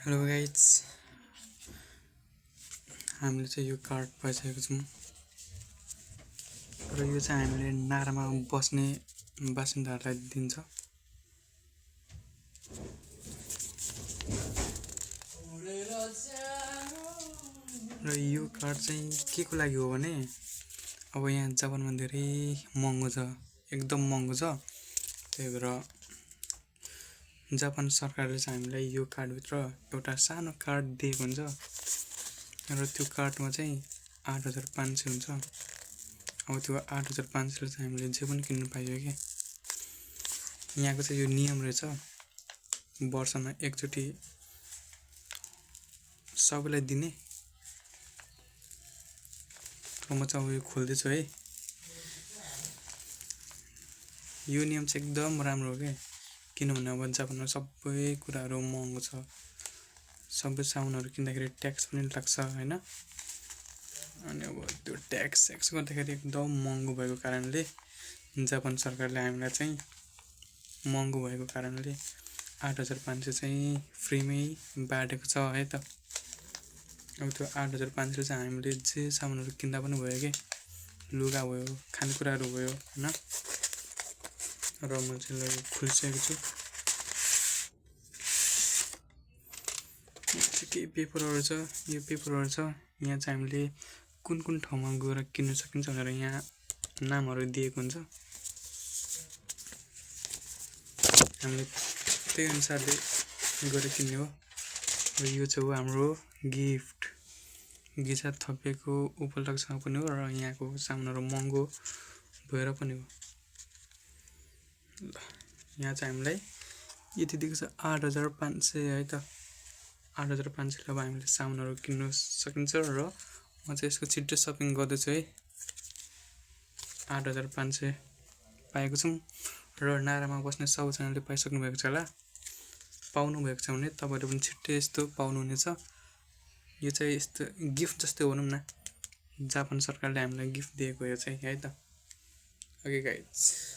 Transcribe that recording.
Hello guys, हामीले चाहिँ यो कार्ड पाइसकेको छौँ र यो चाहिँ हामीले नारामा बस्ने बासिन्दाहरूलाई दिन्छ। र यो कार्ड चाहिँ के को लागि हो भने अब यहाँ जापानमा धेरै महँगो छ, एकदम महँगो छ। त्यही भएर जापान सरकारले चाहिँ हामीलाई यो कार्डभित्र एउटा सानो कार्ड दिएको हुन्छ र त्यो कार्डमा चाहिँ 8500 हुन्छ। अब त्यो 8500 चाहिँ हामीले जे पनि किन्नु पाइयो क्या। यहाँको चाहिँ यो नियम रहेछ, वर्षमा एकचोटि सबैलाई दिने। र म चाहिँ अब यो खोल्दैछु है। यो नियम चाहिँ एकदम राम्रो हो क्या, किनभने अब जापानमा सबै कुराहरू महँगो छ। सबै सामानहरू किन्दाखेरि ट्याक्स पनि लाग्छ हैन। अनि अब त्यो ट्याक्स गर्दाखेरि एकदम महँगो भएको कारणले जापान सरकारले हामीलाई चाहिँ महँगो भएको कारणले 8500 चाहिँ फ्रीमै बाँडेको छ है त। अब त्यो 8500 चाहिँ हामीले जे सामानहरू किन्दा पनि भयो के, लुगा भयो, खानेकुराहरू भयो हैन। र म चाहिँ खोलिसकेको छु। केही पेपरहरू छ, यो पेपरहरू छ। यहाँ चाहिँ हामीले कुन कुन ठाउँमा गएर किन्न सकिन्छ भनेर यहाँ नामहरू दिएको हुन्छ। हामीले त्यही अनुसारले गएर किन्ने हो। र यो चाहिँ हो हाम्रो गिफ्ट गिजा थपिएको उपलक्षमा पनि हो र यहाँको सामानहरू महँगो भएर पनि हो। यहाँ चाहिँ हामीलाई यति दिएको छ 8500 है त। 8500 अब हामीले सामानहरू किन्न सकिन्छ र म चाहिँ यसको छिट्टै सपिङ गर्दैछु है। 8500 पाएको छौँ र नारामा बस्ने सबैजनाले पाइसक्नु भएको छ होला। पाउनु भएको छ भने तपाईँहरू पनि छिट्टै यस्तो पाउनुहुनेछ। यो चाहिँ यस्तो गिफ्ट जस्तै भनौँ न, जापान सरकारले हामीलाई गिफ्ट दिएको यो चाहिँ है त। Okay guys.